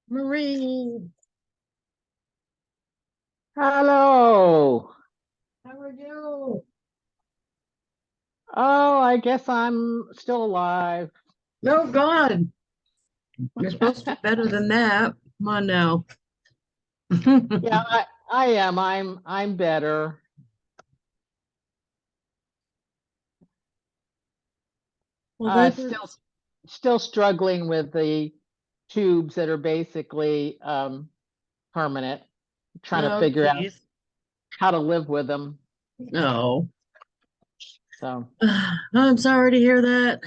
Marie, Hello. how are you? Oh, I guess I'm still alive. Oh God, you're supposed to be better than that. Come on now. Yeah, I am. I'm better. Well, that Still is. still struggling with the tubes that are basically permanent. Trying to Oh, figure out geez. how to live with them. No. So I'm sorry to hear that.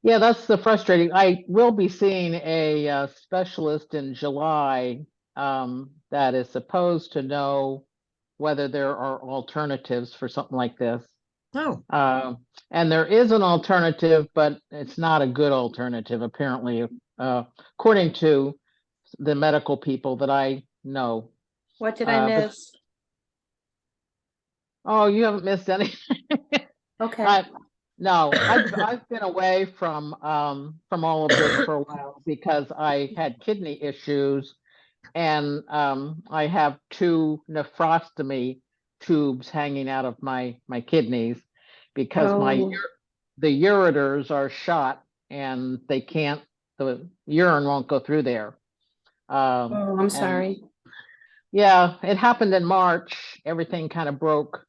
yeah, that's the frustrating. I will be seeing a specialist in July that is supposed to know whether there are alternatives for something like this. Oh, Uh, and there is an alternative, but it's not a good alternative, apparently, according to the medical people that I know. What did I But miss? oh, you haven't missed any. Okay. I no, I've been away from all of this for a while because I had kidney issues and I have two nephrostomy tubes hanging out of my kidneys because Oh, the ureters are shot and they can't the urine won't go through there. I'm And sorry. yeah, it happened in March. Everything kind of broke,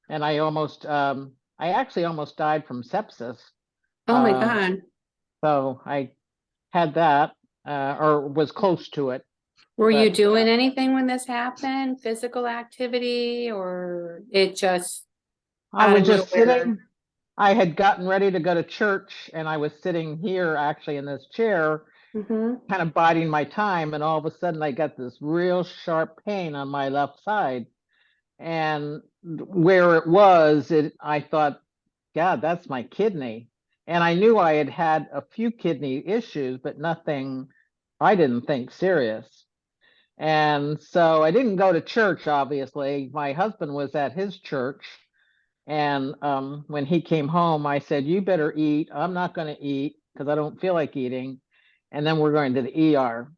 and I actually almost died from sepsis. Oh my Uh, God. so I had that, or was close to it, Were you but doing anything when this happened? Physical activity or it just I out was of just nowhere? sitting. I had gotten ready to go to church, and I was sitting here actually in this chair, Mm-hmm. kind of biding my time, and all of a sudden I got this real sharp pain on my left side. And where it was, I thought, God, that's my kidney. And I knew I had had a few kidney issues, but nothing I didn't think serious. And so I didn't go to church, obviously. My husband was at his church. And when he came home, I said, you better eat. I'm not going to eat because I don't feel like eating. And then we're going to the ER.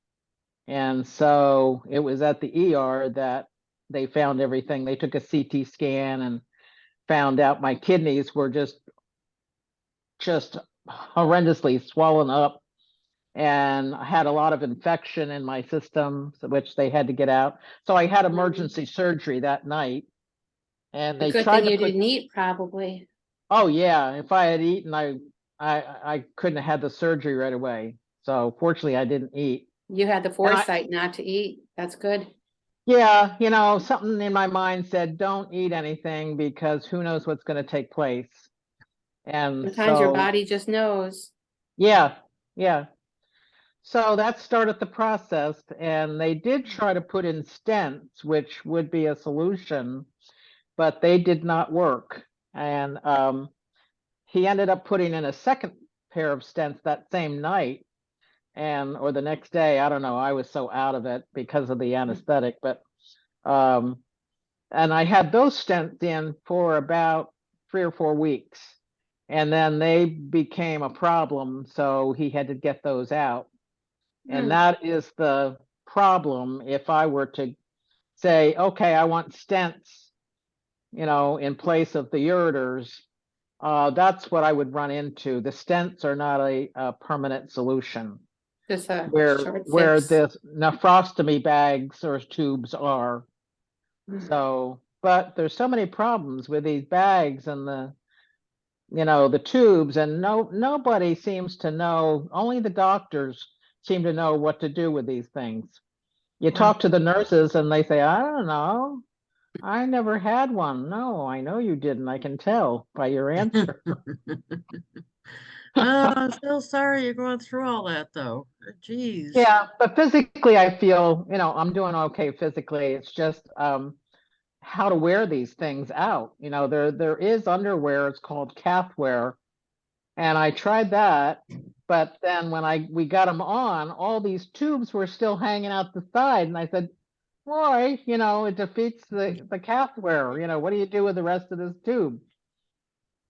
And so it was at the ER that they found everything. They took a CT scan and found out my kidneys were just horrendously swollen up, and I had a lot of infection in my system, which they had to get out. So I had emergency surgery that night, and A they good thing tried to you put, didn't eat, probably. oh yeah, if I had eaten, I couldn't have had the surgery right away. So fortunately I didn't eat. You had the And I foresight not to eat. That's good. yeah, something in my mind said don't eat anything because who knows what's going to take place. And Sometimes your so body just knows. yeah, yeah. So that started the process, and they did try to put in stents, which would be a solution, but they did not work. And he ended up putting in a second pair of stents that same night, and or the next day. I don't know. I was so out of it because of the anesthetic, but um, and I had those stents in for about 3 or 4 weeks, and then they became a problem, so he had to get those out. And Hmm. that is the problem if I were to say, okay, I want stents, in place of the ureters. That's what I would run into. The stents are not a permanent solution. Just a Where short fix. the nephrostomy bags or tubes are. So, but there's so many problems with these bags and the tubes, and nobody seems to know, only the doctors seem to know what to do with these things. You well, talk to the nurses and they say, I don't know. I never had one. No, I know you didn't. I can tell by your answer. I'm so sorry you're going through all that, though. Jeez. Yeah, but physically I feel, I'm doing okay physically. It's just how to wear these things out. There is underwear, it's called calf wear, and I tried that, but then when we got them on, all these tubes were still hanging out the side, and I said, Roy, it defeats the calf wear. What do you do with the rest of this tube?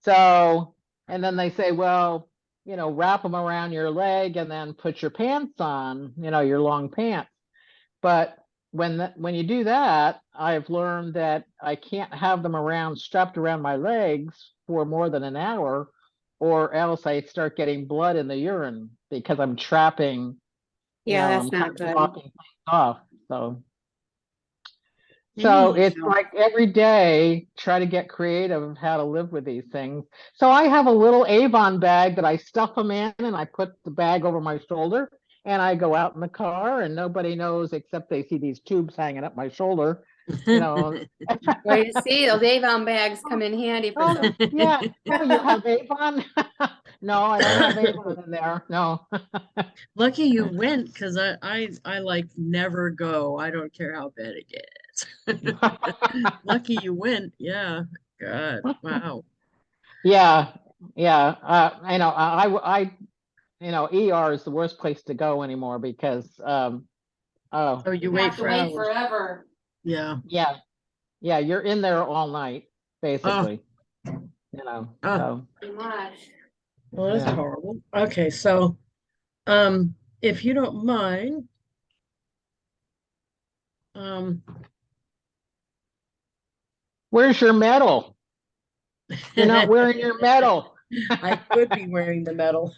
So, and then they say, well, wrap them around your leg and then put your pants on, your long pants. But when you do that, I've learned that I can't have them strapped around my legs for more than an hour, or else I start getting blood in the urine because I'm trapping, Yeah, I'm that's not kind of good. blocking things off. So Anyhow. it's like every day, try to get creative of how to live with these things. So I have a little Avon bag that I stuff them in, and I put the bag over my shoulder, and I go out in the car, and nobody knows except they see these tubes hanging up my shoulder. Way to see, those Avon bags come in handy for Oh, some. yeah. Oh, you have Avon? No, I don't have Avon in there. No. Lucky you went, because I like never go. I don't care how bad it gets. Lucky you went. Yeah. God. Wow. Yeah. Yeah. ER is the worst place to go anymore because, oh, Oh, you You wait have to for wait hours. forever. Yeah. yeah. Yeah. You're in there all night, Oh, basically, oh, so, Too much. well, that's yeah. horrible. Okay, so if you don't mind, um, Where's your medal? You're not wearing your medal. I could be wearing the medal.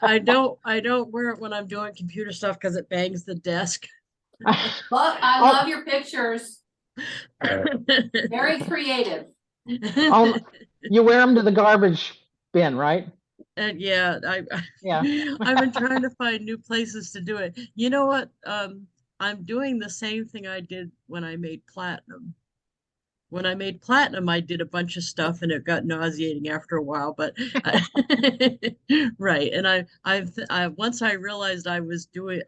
I don't wear it when I'm doing computer stuff because it bangs the desk. I Oh, love your pictures. Very creative. you wear them to the garbage bin, right? And yeah, Yeah. I've been trying to find new places to do it. You know what? I'm doing the same thing I did when I made platinum. When I made platinum, I did a bunch of stuff and it got nauseating after a while, but right. And I once I realized I was doing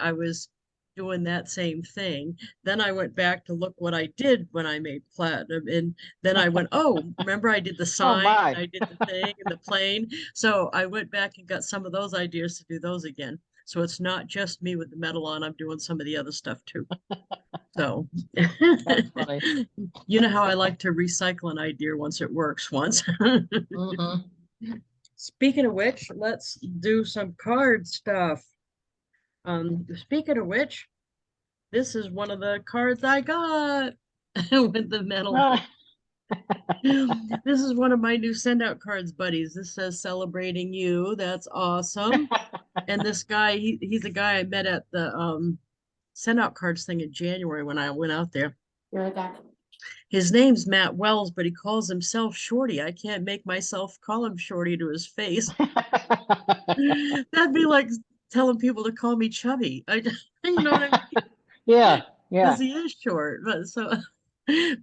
that same thing. Then I went back to look what I did when I made platinum. And then I went, oh, remember I did the Oh, sign my. and I did the thing and the plane. So I went back and got some of those ideas to do those again. So it's not just me with the metal on, I'm doing some of the other stuff too. So That's funny. you know how I like to recycle an idea once it works once. Mhm. Speaking of which, let's do some card stuff. Speaking of which, this is one of the cards I got with the metal. Ah. This is one of my new send out cards buddies. This says celebrating you. That's awesome. And this guy, he's a guy I met at the send out cards thing in January when I went out there. You're back. His name's Matt Wells, but he calls himself Shorty. I can't make myself call him Shorty to his face. That'd be like telling people to call me Chubby. You know what I mean? Yeah, Because yeah. he is short, but so,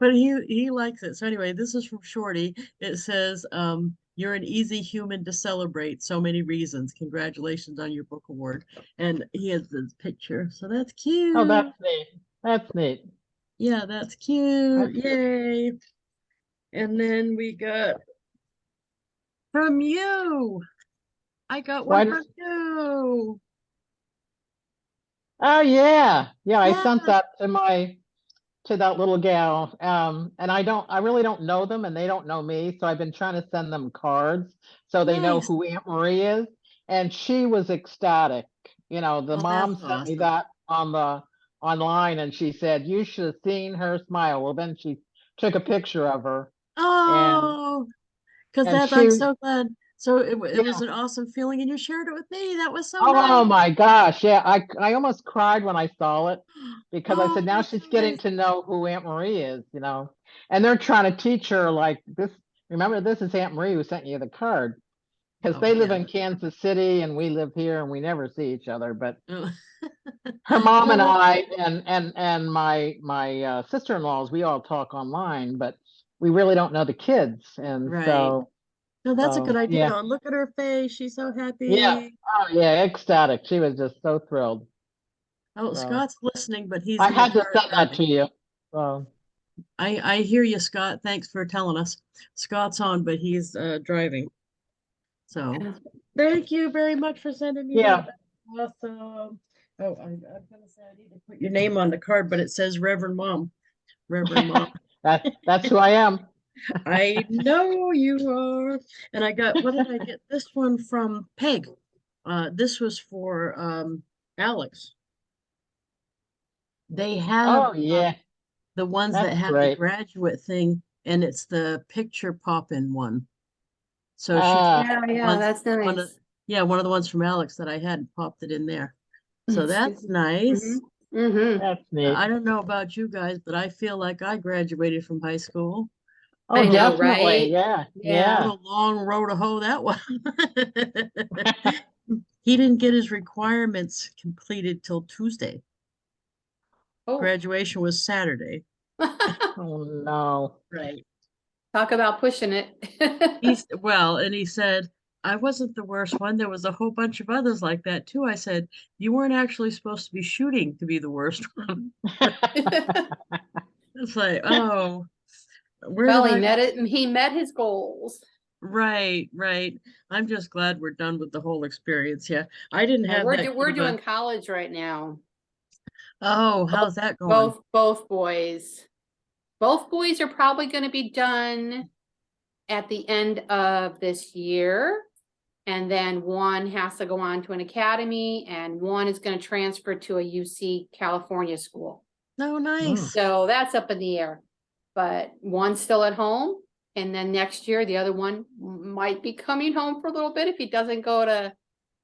but he likes it. So anyway, this is from Shorty. It says, "You're an easy human to celebrate. So many reasons. Congratulations on your book award." And he has this picture, so that's Oh, cute. that's neat. That's neat. Yeah, that's cute. That's good. Yay! And then we got from you. I got Why one does, from you. oh, yeah. Yeah, I Yeah, sent that to that little gal. And I really don't know them and they don't know me. So I've been trying to send them cards so they know nice. who Aunt Marie is. And she was ecstatic. The Oh, mom that's sent me awesome. that online and she said, you should have seen her smile. Well, then she took a picture of her and Oh, because and that's I'm she so glad. So it was yeah. an awesome feeling, and you shared it with me. That was so Oh nice. my gosh. Yeah, I almost cried when I saw it because I Oh, said, now that's she's so getting nice. to know who Aunt Marie is. And they're trying to teach her like this. Remember, this is Aunt Marie who sent you the card because Oh they live yeah. in Kansas City and we live here and we never see each other. But Oh. her mom and Oh, I and my sister-in-laws, we all talk online, but we really don't know the kids. And right. so, No, that's a good idea. yeah, Though. Look at her face. She's so yeah. happy. Oh yeah, ecstatic. She was just so thrilled. Oh, So. Scott's listening, but he's I in the had to car send that driving. to you. So I hear you, Scott. Thanks for telling us. Scott's on, but he's driving. So thank you very much for sending me that. yeah, That's awesome. Oh, I'm gonna say I need to put your name on the card, but it says Reverend Mom. Reverend Mom. that's who I am. I know you are. And I got, what did I get? This one from Peg. This was for Alex. They have Oh, yeah, the ones that that's have the great. graduate thing, and it's the picture pop-in one. So she took Ah, Yeah, yeah, ones, that's one of, nice. yeah, one of the ones from Alex that I had and popped it in there. So Excuse that's me. nice. that's neat. I don't know about you guys, but I feel like I graduated from high school. Oh, I know, definitely. right? Yeah, What Yeah. yeah. a long road to hoe that was. He didn't get his requirements completed till Tuesday. Oh. Graduation was Saturday. Oh, no. Right. Talk about pushing it. And he said, I wasn't the worst one. There was a whole bunch of others like that too. I said, you weren't actually supposed to be shooting to be the worst one. It's like, oh, where Well, did he I met go? it and he met his goals. Right, right. I'm just glad we're done with the whole experience. Yeah. I didn't Yeah, have that good we're of a, doing college right now. oh, Both how's that going? both boys. Both boys are probably going to be done at the end of this year. And then one has to go on to an academy and one is going to transfer to a UC California school. Oh, Mm. nice. So that's up in the air. But one's still at home. And then next year, the other one might be coming home for a little bit if he doesn't go to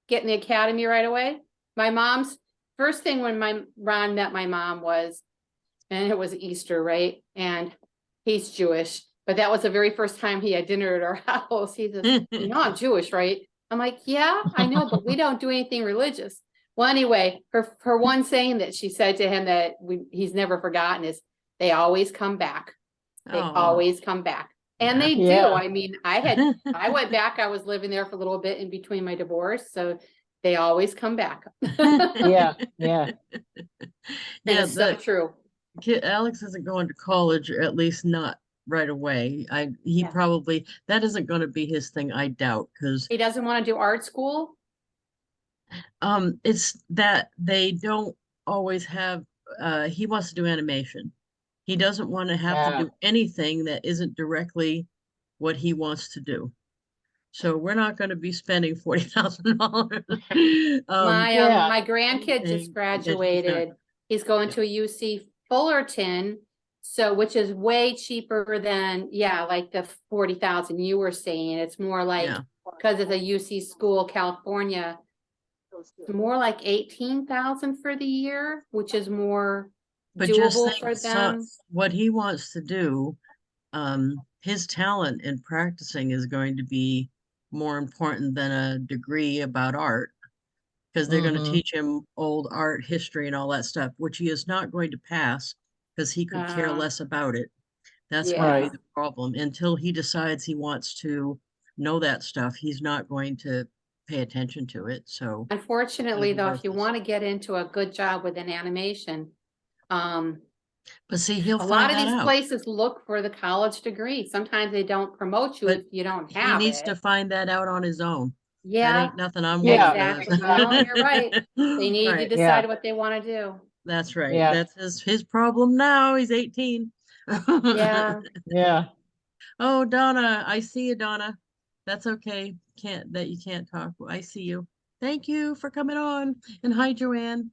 get in the academy right away. My mom's first thing when Ron met my mom was, and it was Easter, right? And he's Jewish, but that was the very first time he had dinner at our house. He says, you know, I'm Jewish, right? I'm like, yeah, I know, but we don't do anything religious. Well, anyway, her one saying that she said to him that he's never forgotten is, they always come back. They Oh, always come back. And they do. Yeah, I mean, I went back, I was living there for a little bit in between my divorce, so they always come back. And yeah, yeah. yeah, it's so the true. kid Alex isn't going to college, or at least not right away. He Yeah. probably that isn't going to be his thing, I doubt, because He doesn't want to do art school. it's that they don't always have he wants to do animation. He doesn't want to have to Yeah. do anything that isn't directly what he wants to do. So we're not going to be spending $40,000 Yeah. My grandkid just anything that he's not. graduated. He's going Yeah. to UC Fullerton, so which is way cheaper than, yeah, like the 40,000 you were saying. It's more like, Yeah. because it's a UC school, California, more like 18,000 for the year, which is more But just doable think, for so them. what he wants to do, his talent in practicing is going to be more important than a degree about art, because they're going to Hmm. teach him old art history and all that stuff, which he is not going to pass because he could care Uh, less about it. That's going to be yeah. Right. the problem. Until he decides he wants to know that stuff, he's not going to pay attention to it. So it's going to Unfortunately, be though, if you worthless. want to get into a good job within animation, um, But see, he'll a lot find of that these out. places look for the college degree. Sometimes they don't promote you But if you don't he have needs it. to find that out on his own. That Yeah, ain't nothing I'm gonna Yeah. do. exactly. No, you're right. They need to Right. Yeah. decide what they want to do. That's right. Yeah. That's his problem now. He's 18. Yeah. Yeah. Oh, Donna, I see you, Donna. That's okay. Can't that you can't talk. I see you. Thank you for coming on. And hi, Joanne.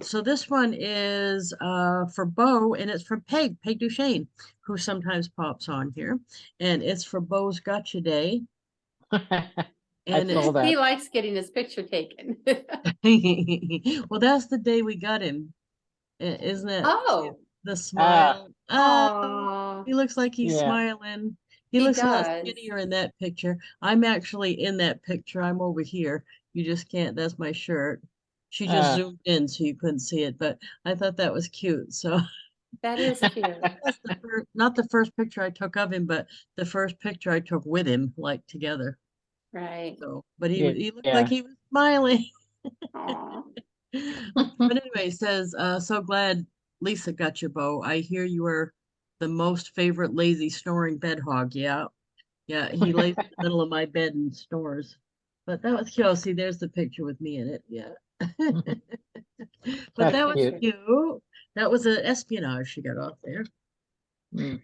So this one is for Bo, and it's from Peg Duchesne, who sometimes pops on here. And it's for Bo's Gotcha Day. I And it's saw He that. likes getting his picture taken. well, that's the day we got him. Isn't it Oh, the Ah, smile? oh, He looks like he's yeah. smiling. He he looks a lot does. skinnier in that picture. I'm actually in that picture. I'm over here. You just can't. That's my shirt. She just Uh, zoomed in so you couldn't see it, but I thought that was cute. So That is cute. that's not the first picture I took of him, but the first picture I took with him, like together. Right. So, but he looked like yeah. he was smiling. Oh, But anyway, it says, so glad Lisa got you, Bo. I hear you are the most favorite lazy snoring bed hog. Yeah. Yeah, he lays in the middle of my bed and snores. But that was cute. Oh, see, there's the picture with me in it. Yeah. But That's that was cute. picture. cute. That was an espionage she got off there. Mm.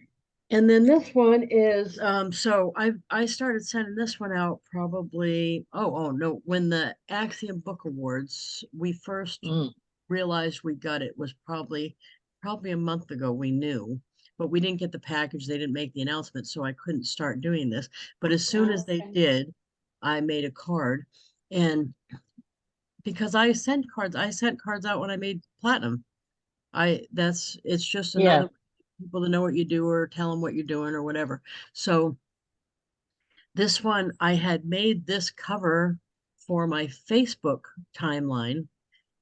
And then this one is, so I started sending this one out probably, oh no, when the Axiom Book Awards, we first Mm, realized we got it was probably a month ago we knew, but we didn't get the package. They didn't make the announcement, so I couldn't start doing this. But as soon as they Okay. did, I made a card. And because I sent cards out when I made platinum. It's just yeah. another people to know what you do or tell them what you're doing or whatever. So this one, I had made this cover for my Facebook timeline.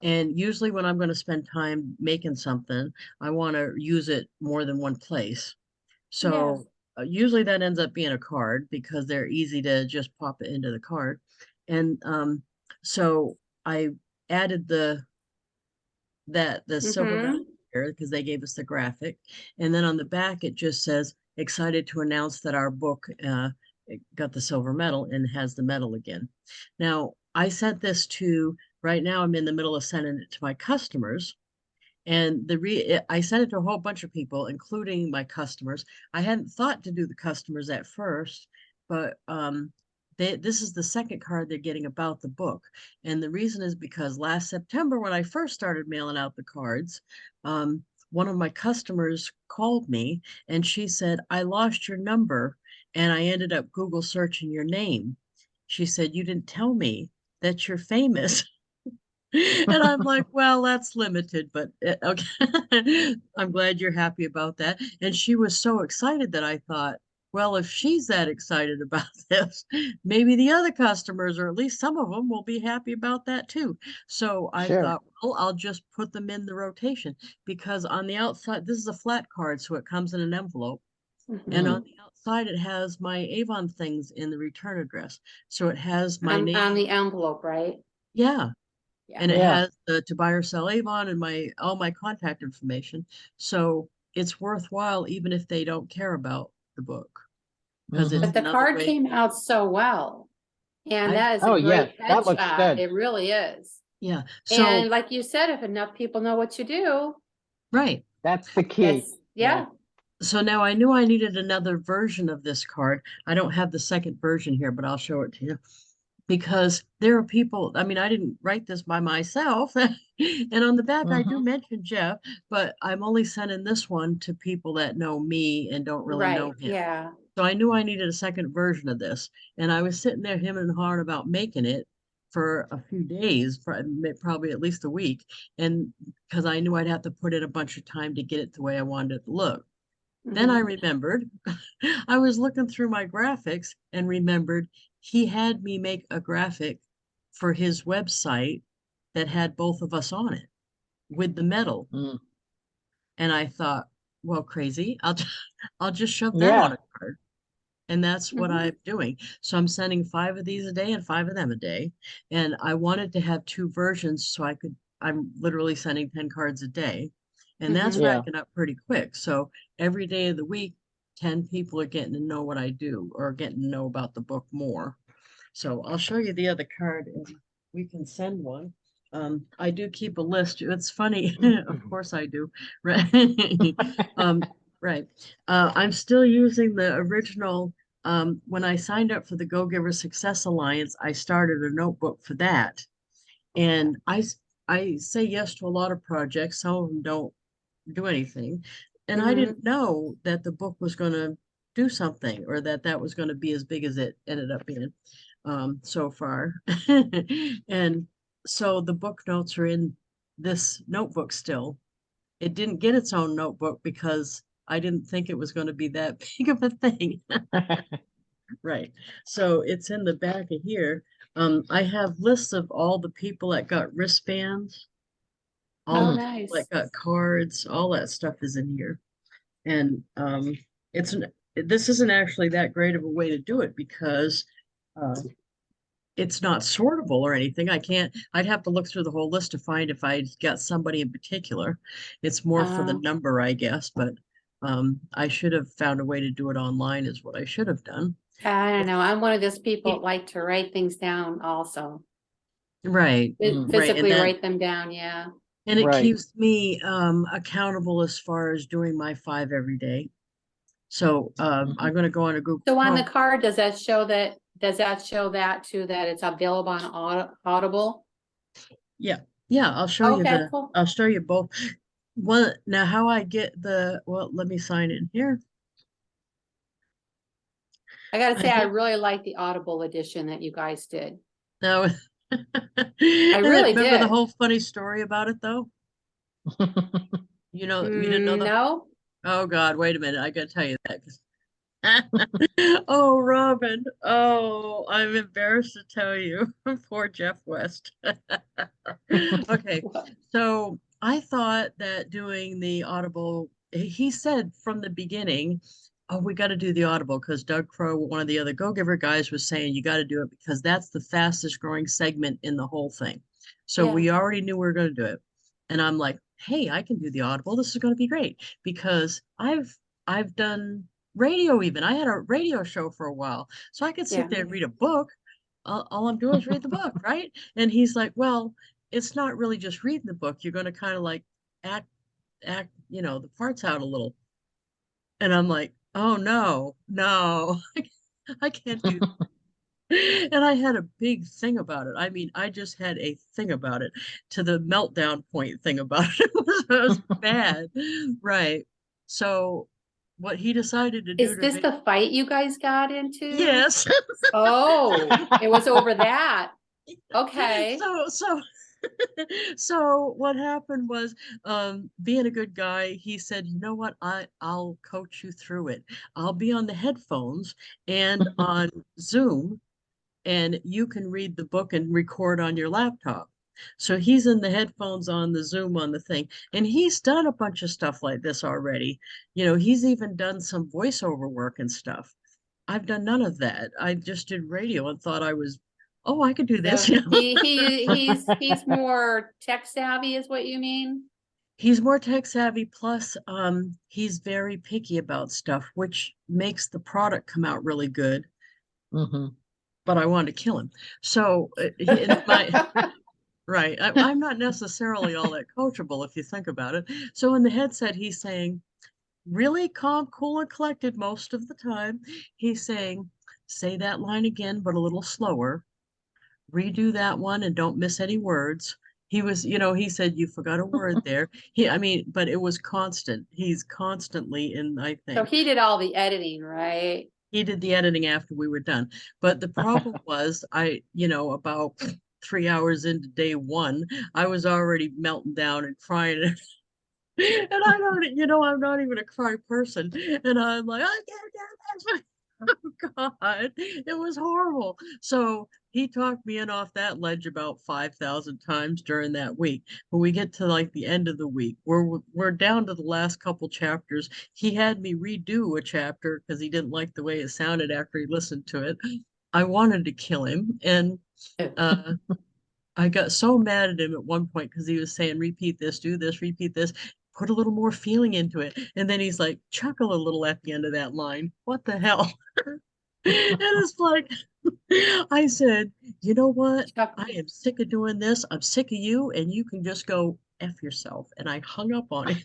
And usually when I'm going to spend time making something, I want to use it more than one place. Yeah. So usually that ends up being a card because they're easy to just pop it into the card. And so I added the silver medal Mm-hmm. here because they gave us the graphic. And then on the back, it just says, excited to announce that our book got the silver medal and has the medal again. Now, I sent this to, right now, I'm in the middle of sending it to my customers. And I sent it to a whole bunch of people, including my customers. I hadn't thought to do the customers at first, but this is the second card they're getting about the book. And the reason is because last September, when I first started mailing out the cards, one of my customers called me and she said, I lost your number and I ended up Google searching your name. She said, you didn't tell me that you're famous. And I'm like, well, that's limited, but okay. I'm glad you're happy about that. And she was so excited that I thought, well, if she's that excited about this, maybe the other customers, or at least some of them, will be happy about that too. So I Sure. thought, well, I'll just put them in the rotation because on the outside, this is a flat card, so it comes in an envelope. And Mm-hmm. on the outside, it has my Avon things in the return address. So it has my On name. the envelope, right? Yeah, Yeah. and it Yeah. has the to buy or sell Avon and my all my contact information. So it's worthwhile even if they don't care about the book because it's Hmm. But the another card way. came out so well. And I that is a Oh, yes, great that looks headshot. good. It really is. Yeah. And So like you said, if enough people know what you do, right. That's the key. that's, Yeah. yeah. So now I knew I needed another version of this card. I don't have the second version here, but I'll show it to you. Because there are people, I mean, I didn't write this by myself. And on the back, I do Hmm. mention Jeff, but I'm only sending this one to people that know me and don't really know Right. him. Yeah. So I knew I needed a second version of this. And I was sitting there him and hawing about making it for a few days, probably at least a week. And because I knew I'd have to put in a bunch of time to get it the way I wanted it to look. Then I Mhm. remembered, I was looking through my graphics and remembered he had me make a graphic for his website that had both of us on it with the medal. Mm. And I thought, well, crazy, I'll just shove that on Yeah. a card. And that's what Mhm. I'm doing. So I'm sending 5 of these a day and 5 of them a day. And I wanted to have two versions so I'm literally sending 10 cards a day. And that's Mhm. Yeah. racking up pretty quick. So every day of the week, 10 people are getting to know what I do or getting to know about the book more. So I'll show you the other card and we can send one. I do keep a list. It's funny. Of course I do. Right. Um, right. I'm still using the original. When I signed up for the Go Giver Success Alliance, I started a notebook for that. And I say yes to a lot of projects. Some of them don't do anything. And I Mhm. didn't know that the book was going to do something or that that was going to be as big as it ended up being so far. And so the book notes are in this notebook still. It didn't get its own notebook because I didn't think it was going to be that big of a thing. Right. So it's in the back of here. I have lists of all the people that got wristbands, all Oh, the Mm. people that nice. got cards, all that stuff is in here. And it's an this isn't actually that great of a way to do it because uh, it's not sortable or anything. I'd have to look through the whole list to find if I got somebody in particular. It's more for the Uh, number, I guess, but I should have found a way to do it online is what I should have done. I don't But know. I'm one of those people that it- like to write things down also. right, Mm. right. Physically write them down. Yeah. And it Right. keeps me accountable as far as doing my 5 every day. So Mhm. I'm going to go on a Google So on the Chrome. card, does that show that too, that it's available on Audible? Yeah, yeah, Okay, cool. I'll show you both. One now how I get well, let me sign in here. I gotta I say, I get really like the Audible edition that you guys did. now. I And then really remember the did. whole funny story about it though? You didn't know the No, oh God, wait a minute, I gotta tell you that 'cause oh, Robin. Oh, I'm embarrassed to tell you. Poor Jeff West. Okay, so I thought that doing the Audible, he said from the beginning, oh, we got to do the Audible because Doug Crow, one of the other Go Giver guys, was saying you got to do it because that's the fastest growing segment in the whole thing. So yeah, we already knew we were going to do it. And I'm like, hey, I can do the Audible. This is going to be great because I've done radio even. I had a radio show for a while, so I could sit yeah. there and read a book. All I'm doing is read the book, right? And he's like, well, it's not really just reading the book. You're going to kind of like act, the parts out a little. And I'm like, oh no, no, I can't do. And I had a big thing about it. I mean, I just had a thing about it to the meltdown point thing about it. It was bad. Right. So what he decided to do Is to this make the fight you guys got into? yes. Oh, it was over that. Okay. So so what happened was being a good guy, he said, you know what, I'll coach you through it. I'll be on the headphones and on Zoom, and you can read the book and record on your laptop. So he's in the headphones on the Zoom on the thing, and he's done a bunch of stuff like this already. He's even done some voiceover work and stuff. I've done none of that. I just did radio and thought I was, oh, I could do So this. he's more tech savvy is what you mean? He's more tech savvy. Plus, he's very picky about stuff, which makes the product come out really good. Mhm. But I wanted to kill him. So, in my right, I'm not necessarily all that coachable if you think about it. So in the headset, he's saying, really calm, cool, and collected most of the time. He's saying, say that line again, but a little slower. Redo that one and don't miss any words. He said you forgot a word there. I mean, but it was constant. He's constantly in, I So think. he did all the editing, right? He did the editing after we were done. But the problem was about 3 hours into day one, I was already melting down and crying. And I don't, I'm not even a cry person. And I'm like, I can't do this. Oh God, it was horrible. So he talked me in off that ledge about 5,000 times during that week. When we get to like the end of the week, we're down to the last couple chapters. He had me redo a chapter because he didn't like the way it sounded after he listened to it. I wanted to kill him, and uh, I got so mad at him at one point because he was saying, repeat this, do this, repeat this, put a little more feeling into it. And then he's like, chuckle a little at the end of that line. What the hell? And it's like, I said, you know what? Chuck, I am sick of doing this. I'm sick of you, and you can just go F yourself. And I hung up on him.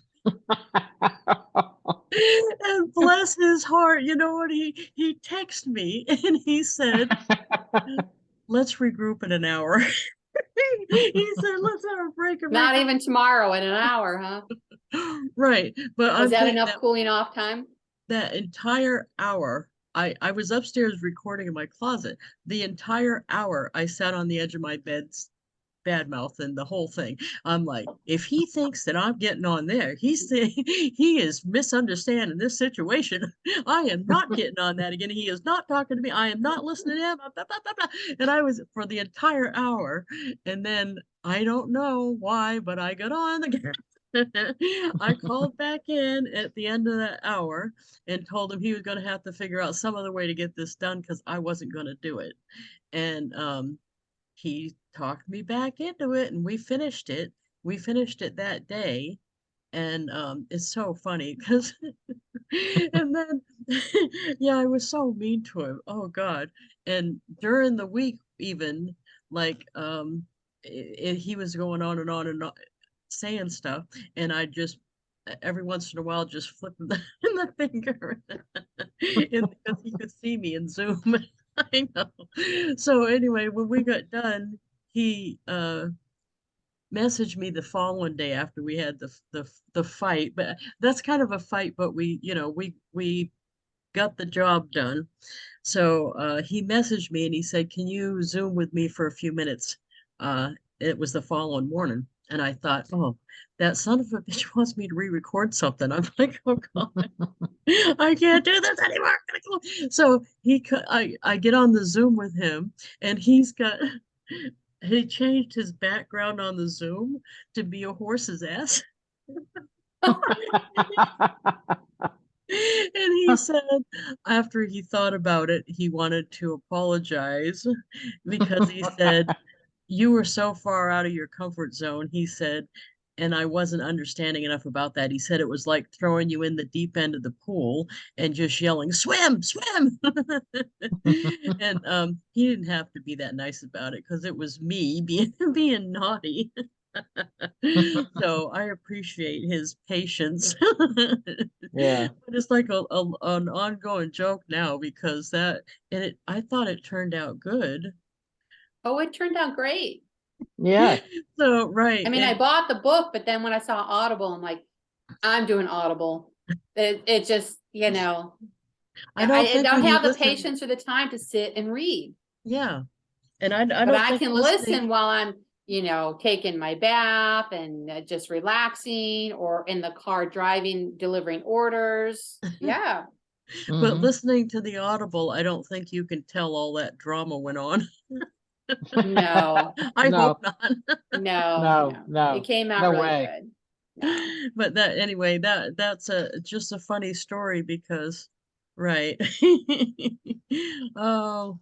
And bless his heart, you know what? He texted me and he said, let's regroup in an hour. He said, let's have a break and not regroup. even tomorrow in an hour, huh? Right. But Was I'm that saying enough that cooling off time? that entire hour, I was upstairs recording in my closet. The entire hour I sat on the edge of my bed, bad mouth and the whole thing. I'm like, if he thinks that I'm getting on there, he's saying he is misunderstanding this situation. I am not getting on that again. He is not talking to me. I am not listening to him. Blah, blah, blah, blah. And I was for the entire hour. And then I don't know why, but I got on again. I called back in at the end of that hour and told him he was going to have to figure out some other way to get this done because I wasn't going to do it. And he talked me back into it and we finished it. We finished it that day. And it's so funny because and then yeah, I was so mean to him. Oh God. And during the week even like he was going on and on and on saying stuff and I just every once in a while just flipping the finger because he could see me in Zoom. I know. So anyway, when we got done, he messaged me the following day after we had the fight. But that's kind of a fight, but we got the job done. So he messaged me and he said, "Can you Zoom with me for a few minutes?" It was the following morning. And I thought, oh, that son of a bitch wants me to re-record something. I'm like, oh God, I can't do this anymore. I'm gonna go. So I get on the Zoom with him, and he changed his background on the Zoom to be a horse's ass. And he said after he thought about it, he wanted to apologize because he said, "You were so far out of your comfort zone," he said, "and I wasn't understanding enough about that." He said it was like throwing you in the deep end of the pool and just yelling, "Swim, swim." And he didn't have to be that nice about it because it was me being naughty. So I appreciate his patience. Yeah. But it's like an ongoing joke now because I thought it turned out good. Oh, it turned out great. Yeah. So right. I mean, I And bought the book, but then when I saw Audible, I'm like, I'm doing Audible. It just, I don't I think don't when you have the listen, patience or the time to sit and read. yeah. And I But don't I think can listening, listen while I'm, taking my bath and just relaxing, or in the car driving, delivering orders. Yeah. but Mhm. listening to the Audible, I don't think you can tell all that drama went on. No, I hope No, not. no, no, no. It no, came out no really way. good. No. But that anyway, that's just a funny story because right. Oh,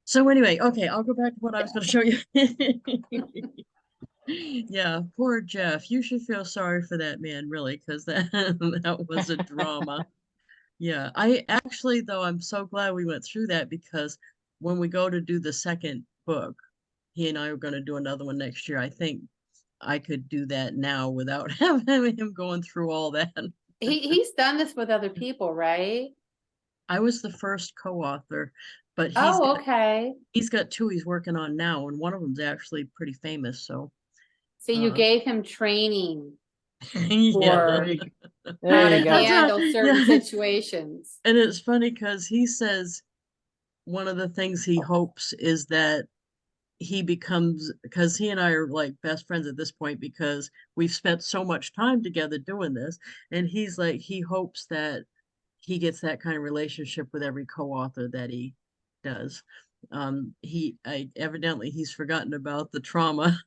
so anyway, okay, I'll go back to what I was going to show you. Yeah, poor Jeff. You should feel sorry for that man, really, because that was a drama. Yeah, I actually, though, I'm so glad we went through that because when we go to do the second book, he and I are going to do another one next year. I think I could do that now without having him going through all that. He's done this with other people, right? I was the first co-author, but Oh, okay. he's got two he's working on now, and one of them's actually pretty famous. So, So you uh, gave him training yeah, There for you, how there to you go. that's right. handle certain Yeah, situations. and it's funny because he says one of the things he hopes is that he becomes because he and I are like best friends at this point because we've spent so much time together doing this, and he's like he hopes that he gets that kind of relationship with every co-author that he does. Evidently he's forgotten about the trauma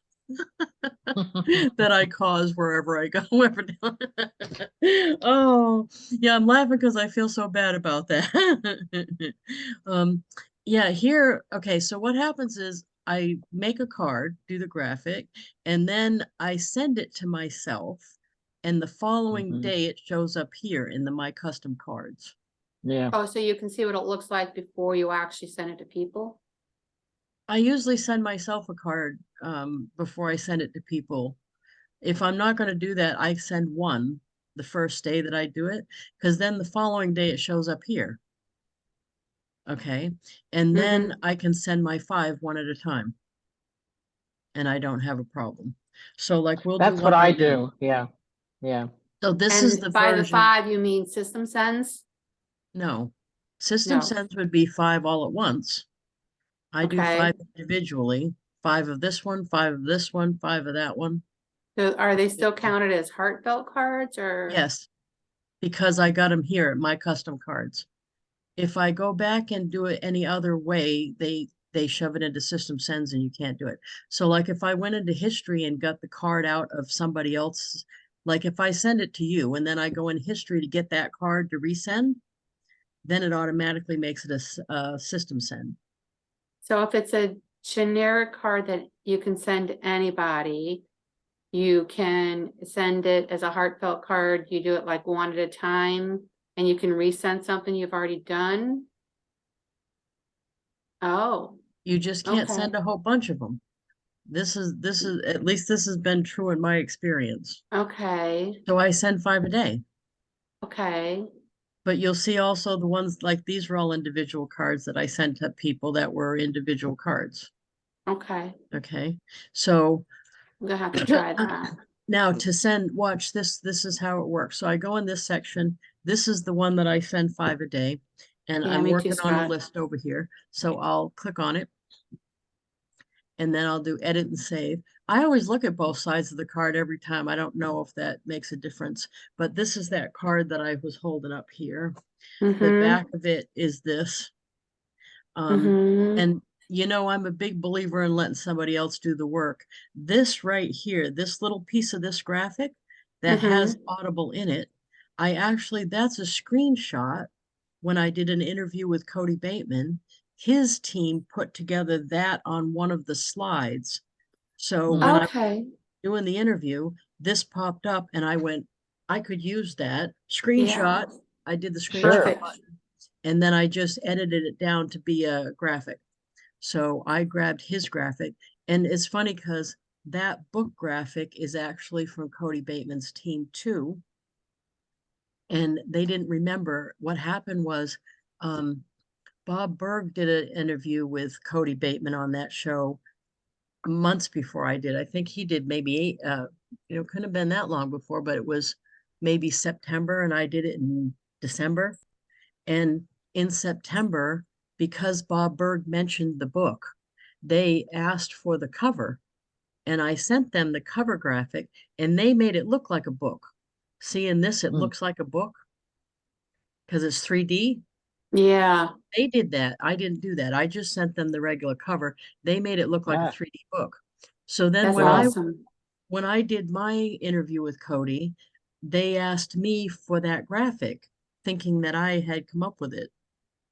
that I cause wherever I go. Oh, yeah, I'm laughing because I feel so bad about that. um, yeah, here, okay, so what happens is I make a card, do the graphic, and then I send it to myself, and the following Mhm. day it shows up here in the My Custom Cards. Yeah. Oh, so you can see what it looks like before you actually send it to people? I usually send myself a card before I send it to people. If I'm not going to do that, I send one the first day that I do it, because then the following day it shows up here. Okay. And then Mm-hmm. I can send my five one at a time, and I don't have a problem. So, like, we'll do That's what one I right now. do. Yeah. Yeah. So, this is And the by the version. 5, you mean system sends? No, system No. sends would be five all at once. I do Okay. five individually, five of this one, five of this one, five of that one. So are they still counted as heartfelt cards, or? Yes, because I got them here at My Custom Cards. If I go back and do it any other way, they shove it into system sends and you can't do it. So like if I went into history and got the card out of somebody else, like if I send it to you and then I go in history to get that card to resend, then it automatically makes it a system send. So if it's a generic card that you can send to anybody, you can send it as a heartfelt card. You do it like one at a time, and you can resend something you've already done. Oh, You just can't okay. send a whole bunch of them. This is at least this has been true in my experience. Okay, So I send 5 a day. okay, But you'll see also the ones like these were all individual cards that I sent to people that were individual cards. okay. Okay. So I'm gonna have to try that. now to send, watch this. This is how it works. So I go in this section. This is the one that I send 5 a day. And Yeah, I'm me too, working on a Scott. list over here. So I'll click on it and then I'll do edit and save. I always look at both sides of the card every time. I don't know if that makes a difference, but this is that card that I was holding up here. The Mm-hmm, back of it is this. mm-hmm, And you know, I'm a big believer in letting somebody else do the work. This right here, this little piece of this graphic that mm-hmm. has Audible in it, that's a screenshot when I did an interview with Cody Bateman. His team put together that on one of the slides. So Hmm. when I was Okay, doing the interview, this popped up and I went, I could use that yeah, screenshot. I did the screenshot Sure. perfect. and then I just edited it down to be a graphic. So I grabbed his graphic, and it's funny because that book graphic is actually from Cody Bateman's team too. And they didn't remember what happened was Bob Berg did an interview with Cody Bateman on that show months before I did. I think he did maybe couldn't have been that long before, but it was maybe September, and I did it in December. And in September, because Bob Berg mentioned the book, they asked for the cover and I sent them the cover graphic and they made it look like a book. See, in this, it Mm. looks like a book because it's 3D. Yeah, They did that. I didn't do that. I just sent them the regular cover. They made it look like a Ah, 3D book. So then that's cool. awesome. when I did my interview with Cody, they asked me for that graphic, thinking that I had come up with it.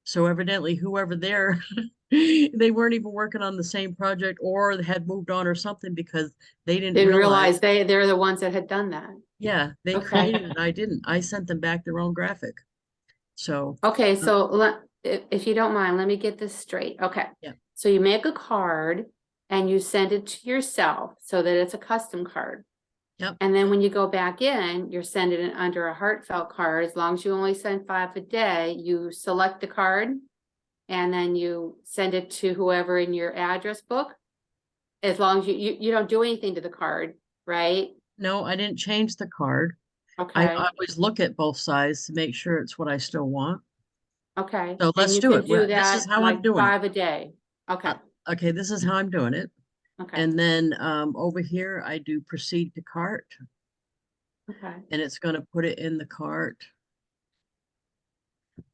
So evidently, whoever there, they weren't even working on the same project or had moved on or something because they didn't Didn't realize. realize they're the ones that had done that. Yeah, they Okay, created it. I didn't. I sent them back their own graphic. So, okay, uh, so if you don't mind, let me get this straight. Okay. yeah, So you make a card and you send it to yourself so that it's a custom card. yep. And then when you go back in, you're sending it under a heartfelt card. As long as you only send 5 a day, you select the card and then you send it to whoever in your address book. As long as you don't do anything to the card, right? No, I didn't change the card. I Okay, always look at both sides to make sure it's what I still want. okay. So And let's you do can it. do This is that how I'm like doing it. 5 a day. Okay, Okay, this is how I'm doing it. okay, And then over here, I do proceed to cart, okay. and it's going to put it in the cart.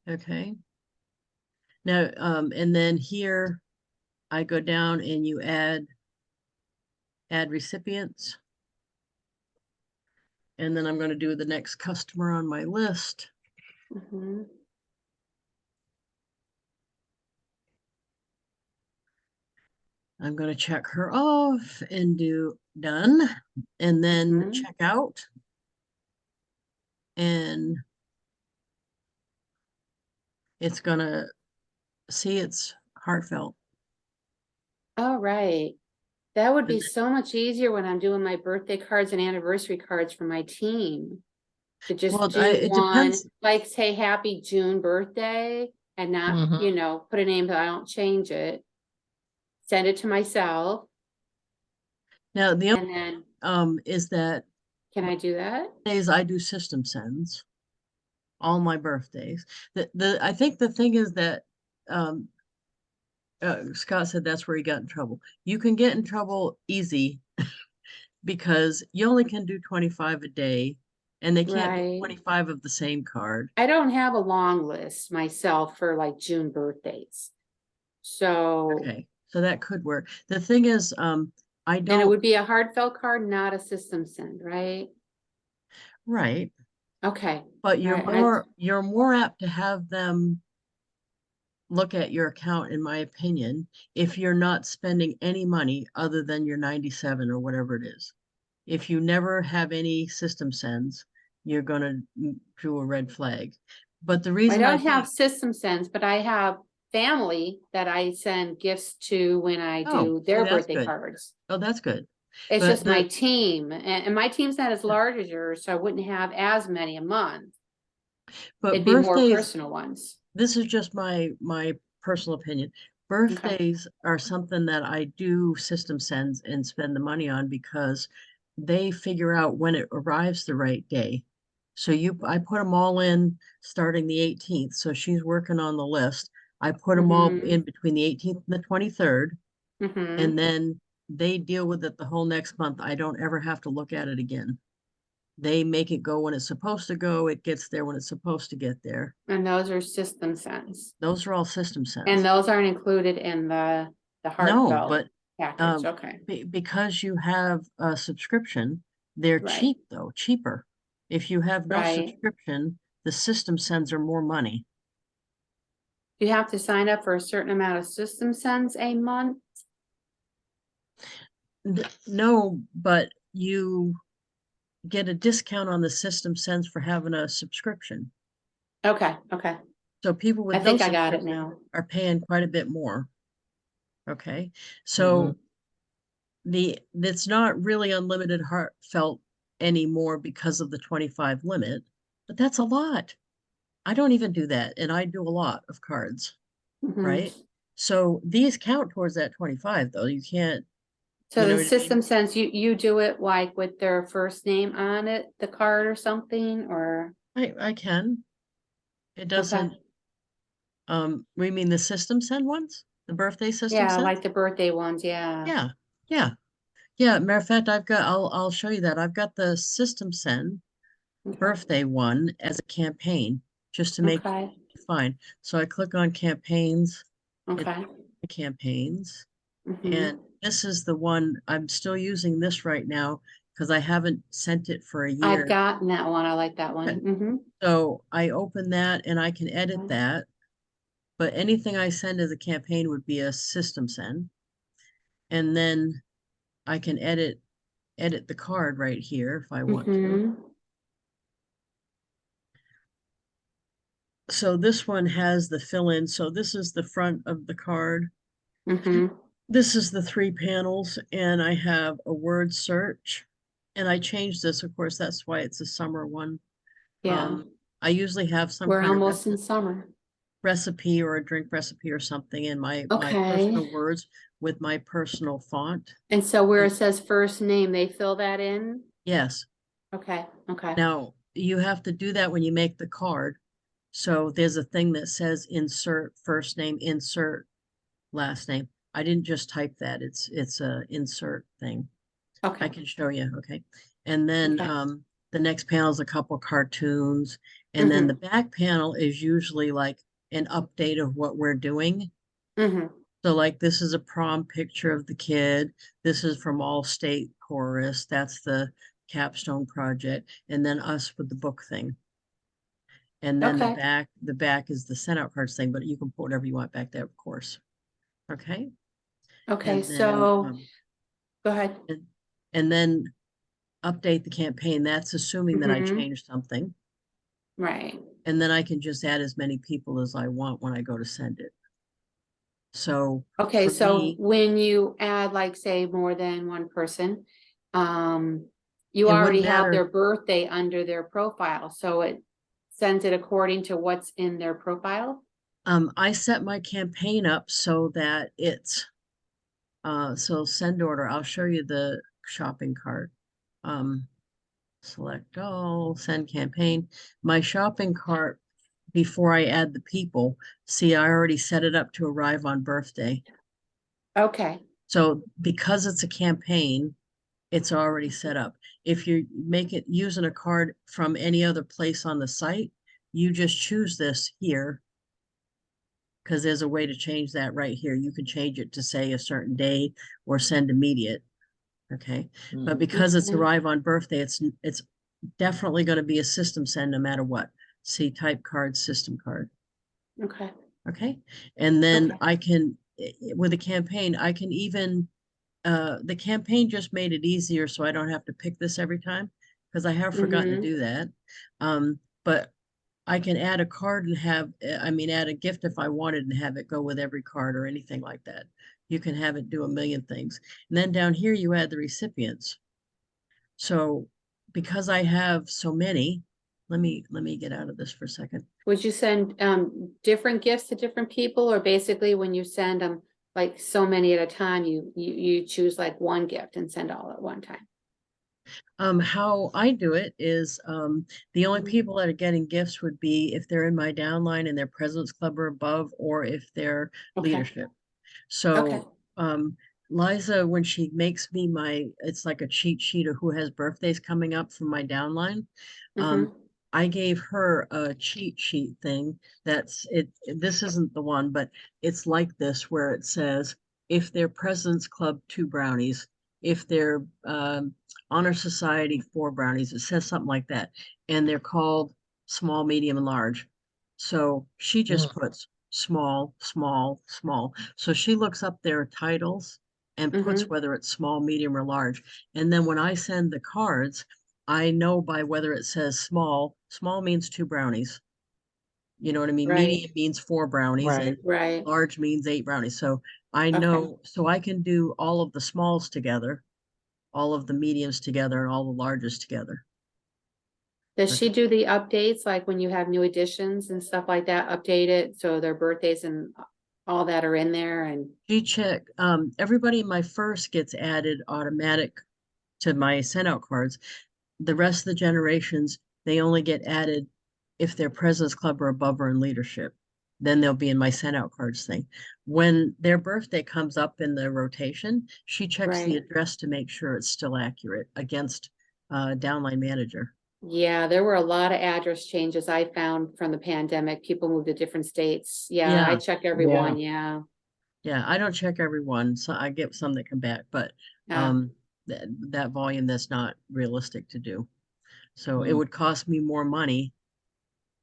Okay. Now, and then here I go down and you add recipients. And then I'm going to do the next customer on my list. Mhm. I'm going to check her off and do done and then Mhm. check out. And it's going to see it's heartfelt. All right. That would be And so much easier when I'm doing my birthday cards and anniversary cards for my team. To just well, do it one, depends. like say happy June birthday and not, Hmm. put a name, but I don't change it. Send it to myself Now, the and then, other is that can I do that? days I do system sends all my birthdays. I think the thing is that um, Scott said that's where he got in trouble. You can get in trouble easy because you only can do 25 a day and they can't be Right. 25 of the same card. I don't have a long list myself for like June birthdays. So, Okay, so that could work. The thing is, I and it don't, would be a heartfelt card, not a system send, right? right, Okay. but All right. you're more apt to have them look at your account, in my opinion, if you're not spending any money other than your 97 or whatever it is. If you never have any system sends, you're gonna do a red flag. But the I reason I don't have think, system sends, but I have family that I send gifts to when I do see, their that's birthday good. cards. Oh, that's good. It's But just my the- team, and my team's not as large as yours, so I wouldn't have as many a month. But It'd be more birthdays, personal ones. this is just my personal opinion. Birthdays are something that I do system sends and spend the money on because they figure out when it arrives the right day. So I put them all in starting the 18th. So she's working on the list. I put them all Mhm. in between the 18th and the 23rd, Mm-hmm. and then they deal with it the whole next month. I don't ever have to look at it again. They make it go when it's supposed to go. It gets there when it's supposed to get there. And those are system sends. Those are all system And sends. those aren't included in the No, heartfelt but package, okay, because you have a subscription, they're right, cheap though, cheaper. If you have no right. subscription, the system sends are more money. You have to sign up for a certain amount of system sends a month? No, but you get a discount on the system sends for having a subscription. Okay, okay, So people I with no think I got it subscription now. are paying quite a bit more. Okay, Mhm. so it's not really unlimited heartfelt anymore because of the 25 limit, but that's a lot. I don't even do that, and I do a lot of cards, Mhm. right? So these count towards that 25 though. You can't, So you know the what I system mean? sends, you do it like with their first name on it, the card or something, or, I can. It okay, doesn't, we mean the system send ones? The birthday system yeah, like sends? the birthday ones, yeah. Yeah, yeah. Yeah, matter of fact, I'll show you that. I've got the system send Okay, birthday one as a campaign just to make okay, it fine. So I click on campaigns, it's okay. the campaigns, Mhm. and this is the one I'm still using this right now because I haven't sent it for a I've year. gotten that one, I like that one, Okay. mm-hmm. So I open that and I can edit that, but anything I send as a campaign would be a system send. And then I can edit the card right here if I want to. Mm-hmm. So this one has the fill in. So this is the front of the card. Mm-hmm. This is the 3 panels, and I have a word search. And I changed this, of course, that's why it's a summer one. Yeah, I usually have some we're kind of almost in summer. recipe or a drink recipe or something in my personal Okay, words with my personal font. and so where And it says first name, they fill that in? yes, Okay, okay, now you have to do that when you make the card. So there's a thing that says insert first name, insert last name. I didn't just type that. It's a insert thing. I okay, can show you. Okay. And then okay. the next panel is a couple cartoons. And then the Mm-hmm, back panel is usually like an update of what we're doing. mm-hmm, So like this is a prom picture of the kid. This is from All State Chorus. That's the capstone project. And then us with the book thing. And then okay, the back is the send out cards thing, but you can put whatever you want back there, of course. Okay. okay, And then so, go ahead. and then update the campaign. That's assuming that I Mm-hmm, changed something. right. And then I can just add as many people as I want when I go to send it. So Okay, for so me, when you add like, say, more than one person, you it wouldn't already have their matter. birthday under their profile, so it sends it according to what's in their profile? I set my campaign up so that it's so send order. I'll show you the shopping cart. Um, select all, send campaign. My shopping cart, before I add the people, see, I already set it up to arrive on birthday. Okay, So because it's a campaign, it's already set up. If you make it using a card from any other place on the site, you just choose this here because there's a way to change that right here. You can change it to say a certain day or send immediate. Okay. But Mhm. because it's okay, arrive on birthday, it's definitely going to be a system send no matter what. See type card, system card. okay, Okay. And then okay. I can, with a campaign, I can even the campaign just made it easier so I don't have to pick this every time because I have forgotten to Mm-hmm, do that. But I can add a card and have, I mean, add a gift if I wanted and have it go with every card or anything like that. You can have it do a million things. And then down here you add the recipients. So because I have so many, let me get out of this for a second. Would you send different gifts to different people, or basically when you send them like so many at a time, you choose like one gift and send all at one time? How I do it is the only Mhm. people that are getting gifts would be if they're in my downline and they're President's Club or above, or if they're Okay, leadership. okay. So Liza, when she makes me it's like a cheat sheet of who has birthdays coming up from my downline. Um, Mm-hmm. I gave her a cheat sheet thing that's it. This isn't the one, but it's like this where it says if they're President's Club, 2 brownies. If they're Honor Society, 4 brownies. It says something like that. And they're called small, medium, and large. So she just puts small, small, small. So she looks up their titles and puts Mm-hmm. whether it's small, medium, or large. And then when I send the cards, I know by whether it says small, small means 2 brownies. You know what I mean? Right, Medium means 4 brownies Right. and right. large means 8 brownies. So I Okay. know, so I can do all of the smalls together, all of the mediums together, and all the larges together. Does That's she do the updates, like when you have new additions and stuff like that, update it so their birthdays and all that are in there? And She check, everybody in my first gets added automatic to my send out cards. The rest of the generations, they only get added if they're President's Club or above or in leadership. Then they'll be in my send out cards thing. When their birthday comes up in the rotation, she checks the right. address to make sure it's still accurate against downline manager. Yeah, there were a lot of address changes I found from the pandemic. People moved to different states. Yeah, I Yeah, check every Yeah. one. Yeah. yeah. I don't check every one, so I get some that come back, but Yeah. um that volume that's not realistic to do. So it Mm. would cost me more money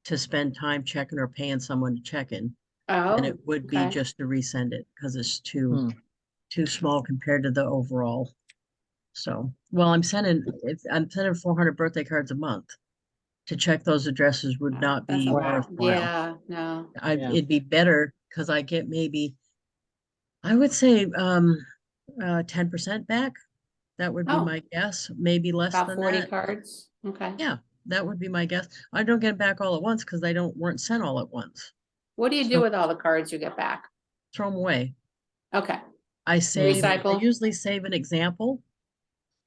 to spend time checking or paying someone to check in than it Oh, would be okay. just to resend it because it's too Mm. too small compared to the overall. So, well, I'm sending 400 birthday cards a month. To check those addresses would not That's a be Wow. lot. worthwhile. Yeah, no. Yeah. It'd be better because I get maybe I would say 10% back. That would be Oh, my guess, maybe less about than 40 that. cards. Okay. Yeah, that would be my guess. I don't get them back all at once because they don't weren't sent all at once. What do you do So with all the cards you get back? throw them away. Okay. I Recycle? usually save an example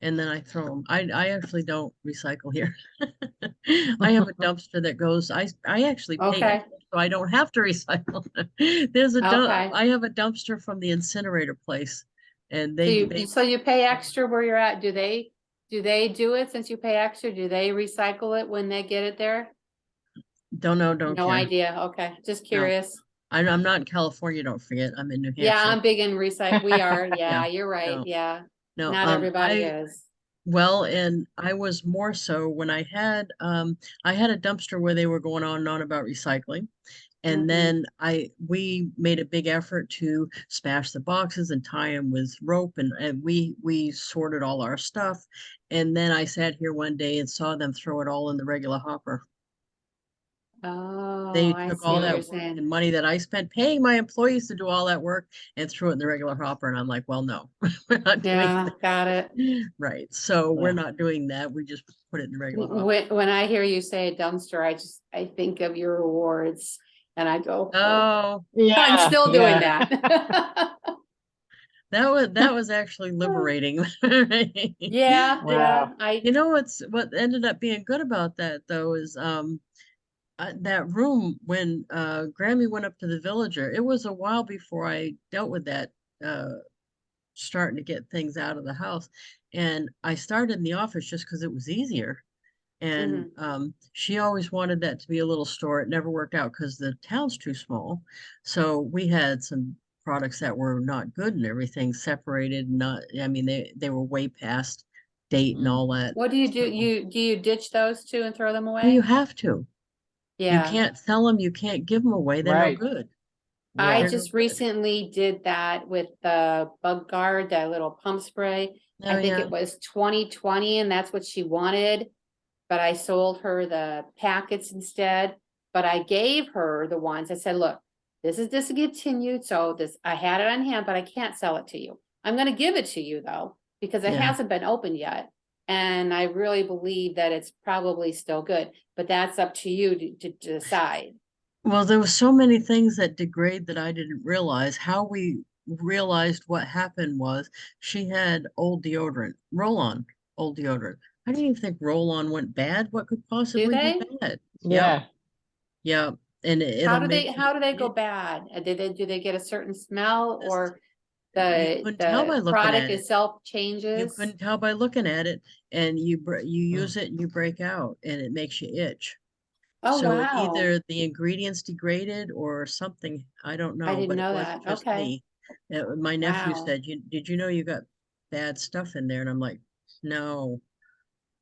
and then I throw them. I actually don't recycle here. I have a dumpster that goes, I actually pay Okay. extra, so I don't have to recycle. Okay. I have a dumpster from the incinerator place and So they so you pay extra where you're at. Do they do it since you pay extra? Do they recycle it when they get it there? don't know, don't No care. idea. Okay. Just No, curious. I'm not in California, don't forget. I'm in New Yeah, Hampshire. I'm big in recycle. We are. Yeah, Yeah, you're right. no, Yeah. no. Not everybody is. Well, and I was more so when I had a dumpster where they were going on and on about recycling. And Hmm. then we made a big effort to smash the boxes and tie them with rope and we sorted all our stuff. And then I sat here one day and saw them throw it all in the regular hopper. Oh, They I took see all what you're that work saying. and money that I spent paying my employees to do all that work and threw it in the regular hopper. And I'm like, well, no, we're not doing Yeah, got it. that. Right. So we're Yeah. not doing that. We just put it in the regular hopper. When I hear you say dumpster, I think of your awards and I go, oh, Oh, I'm Yeah. still doing Yeah. that. that was actually liberating. Yeah, yeah, Wow. You know what ended up being good about that though is that room when Grammy went up to the Villager, it was a while before I dealt with that uh starting to get things out of the house. And I started in the office just because it was easier. And hmm she always wanted that to be a little store. It never worked out because the town's too small. So we had some products that were not good and everything separated. Not, I mean, they were way past date and Mm. all that. What do you do? So, Do you ditch those two and throw them well, you away? have to. You Yeah. can't sell them. You can't give them away. They're no Right. good. I Yeah. They're no just good. recently did that with the bug guard, that little pump spray. I Oh think yeah. it was 2020 and that's what she wanted, but I sold her the packets instead. but I gave her the ones. I said, look, this is discontinued, so this, I had it on hand, but I can't sell it to you. I'm gonna give it to you though, because it Yeah. hasn't been opened yet. And I really believe that it's probably still good, but that's up to you to decide. Well, there were so many things that degrade that I didn't realize. How we realized what happened was she had old deodorant, roll-on, old deodorant. I didn't even think roll-on went bad. What could Do possibly be they? bad? Yep, Yeah, yeah. And it'll make How do they go it, bad? Do they get a certain smell, this- or you couldn't tell by the looking product at it. itself You changes? couldn't tell by looking at it, and you Mm. use it and you break out, and it makes you itch. Oh, So wow. either the ingredients degraded or something, I don't I know, didn't but it know wasn't that. just Okay. me. My nephew Wow. said, did you know you got bad stuff in there? And I'm like, no.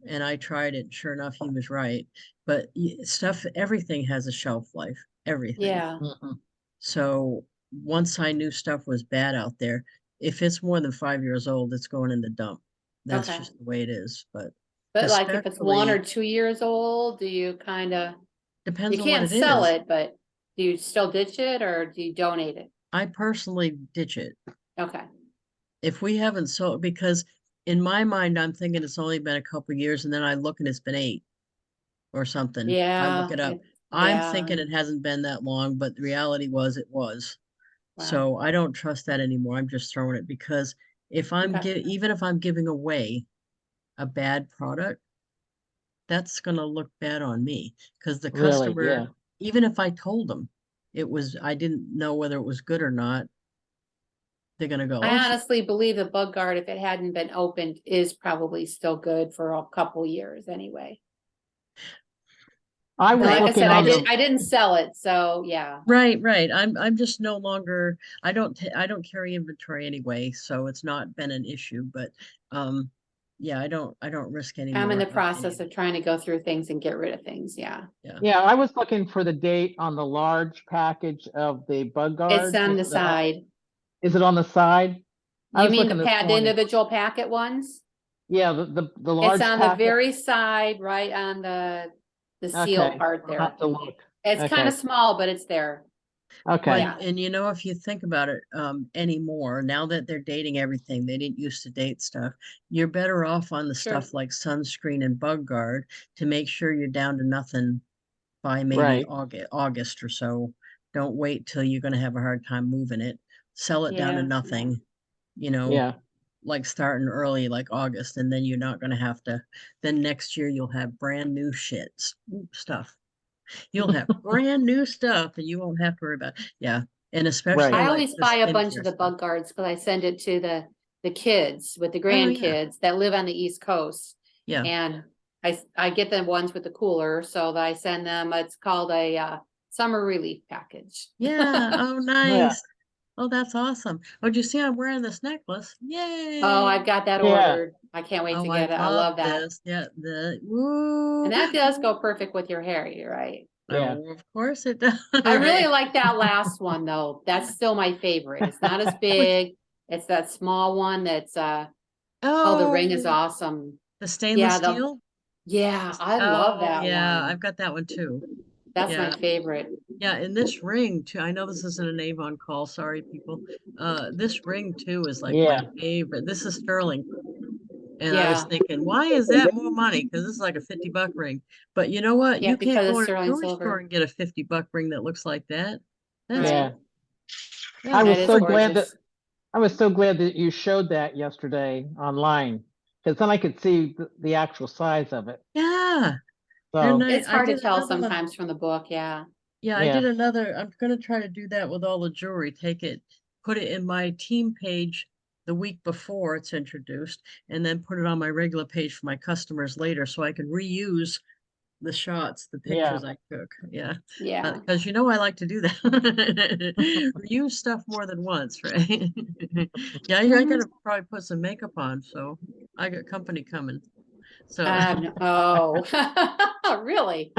And I tried it. Sure enough, he was right. But stuff, everything has a shelf life, everything. Yeah. Mhm. So once I knew stuff was bad out there, if it's more than 5 years old, it's going in the dump. That's Okay. just the way it is. But But like if it's 1 or especially 2 years old, do you kind of, depends you on what can't it sell is. it, but do you still ditch it or do you donate it? I personally ditch it. Okay. If we haven't sold, because in my mind, I'm thinking it's only been a couple years, and then I look and it's been 8 or something. I look Yeah. it up. it- I'm Yeah. thinking it hasn't been that long, but the reality was it was. Wow. So I don't trust that anymore. I'm just throwing it because if Okay. even if I'm giving away a bad product, that's gonna look bad on me because the Really, yeah. customer, even if I told them I didn't know whether it was good or not, they're gonna go, I oh, honestly believe the bug guard, if it hadn't been opened, is probably still good for a couple years anyway. I And was like I looking said, on the, I didn't sell it, so yeah. right. I'm just no longer, I don't carry inventory anyway, so it's not been an issue, but yeah, I don't risk any I'm in more the of any process of of it. trying to go through things and get rid of things, yeah. Yeah. yeah, I was looking for the date on the large package of the bug It's guards. on the side. Is it on the side? I You was mean the looking this the morning. individual packet ones? Yeah, the It's large on the packet. very side, right on the seal Okay, part I'll there. have to look. It's kind of Okay, small, but it's there. okay, Yeah. And you know, if you think about it, anymore, now that they're dating everything, they didn't used to date stuff, you're better off on the Sure. stuff like sunscreen and bug guard to make sure you're down to nothing by maybe right, August or so. Don't wait till you're gonna have a hard time moving it. Sell it down to Yeah. nothing, you know, yeah, like starting early, like August, and then you're not gonna have to, then next year you'll have brand new stuff. You'll have brand new stuff and you won't have to worry about, yeah. And especially right. I like always the buy a bunch of skincare the stuff. bug guards because I send it to the kids with the Oh, yeah, grandkids that live on the East Coast. yeah, And I get the ones with the cooler, so that I send them, it's called a summer relief package. yeah. Oh, Yeah, nice. Oh, that's awesome. Oh, do you see I'm wearing this necklace? Oh, Yay. I've got that yeah, ordered. I can't wait to Oh, I get it. I love love that. this. Yeah, woo. And that does go perfect with your hair, you're right. yeah. Oh, of course it does. I really Right. like that last one though. That's still my favorite. It's not as Which, big. It's that small one that's oh, the ring is oh, awesome. the stainless Yeah, steel? I love Oh, that yeah, one. I've got that one too. That's my Yeah. favorite. Yeah, and this ring too. I know this isn't an Avon call, sorry people. This ring too is like my Yeah, favorite. This is sterling. And I was Yeah, thinking, why is that more money? Because this is like a 50-buck ring. But you know what? yeah, You can't because go it's in a sterling jewelry store silver. and get a 50-buck ring that looks like that. That's Right. yeah. yeah, I That was is so glad that, gorgeous. I was so glad that you showed that yesterday online, because then I could see the actual size of it. yeah. And So, It's I hard to did tell another one. sometimes from the book, yeah. Yeah, I yeah, did another. I'm gonna try to do that with all the jewelry. Take it, put it in my team page the week before it's introduced, and then put it on my regular page for my customers later so I can reuse the shots, the yeah. pictures I took. Yeah. Yeah. Because you know I like to do that. Reuse stuff more than once, right? Yeah, I Mhm. gotta probably put some makeup on, so I got company coming. So, Oh, really?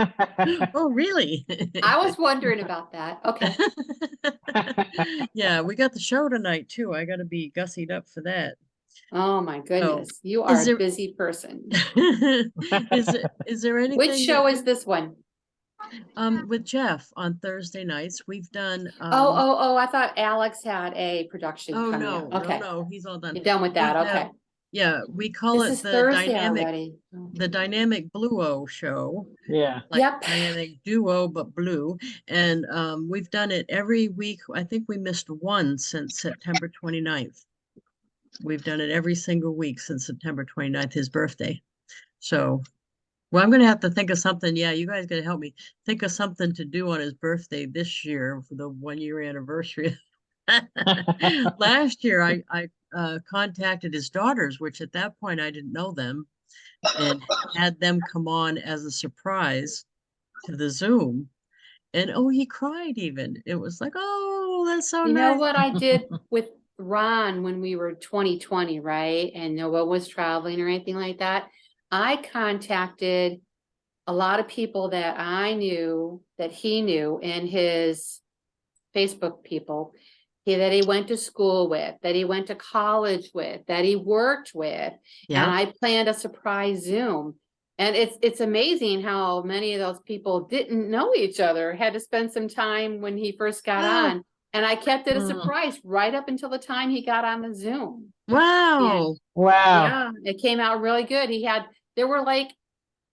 oh, really? I was wondering about that. Okay. Yeah, we got the show tonight too. I gotta be gussied up for that. Oh, my So, goodness. You are is a there busy person. is there Which anything that show is you this one? With Jeff on Thursday nights, we've done, Oh, I thought Alex had a production oh, coming up. no, Okay, no, he's all done. you're done with We that, have, okay. yeah, we call This it is Thursday already. the dynamic Bluo show, Yeah. like Yep. dynamic duo, but blue. And we've done it every week. I think we missed one since September 29th. We've done it every single week since September 29th, his birthday. So, well, I'm going to have to think of something. Yeah, you guys got to help me think of something to do on his birthday this year for the 1 year anniversary. Last year, I contacted his daughters, which at that point I didn't know them, and had them come on as a surprise to the Zoom. And oh, he cried even. It was like, oh, that's so You know nice. what I did with Ron when we were 2020, right? And no one was traveling or anything like that. I contacted a lot of people that I knew, that he knew, and his Facebook people, that he went to school with, that he went to college with, that he worked with. And Yeah. I planned a surprise Zoom. And it's amazing how many of those people didn't know each other, had to spend some time when he first got Wow. on. And I kept it a Mm. surprise right up until the time he got on the Zoom. Wow. Wow. Yeah, it came out really good. There were like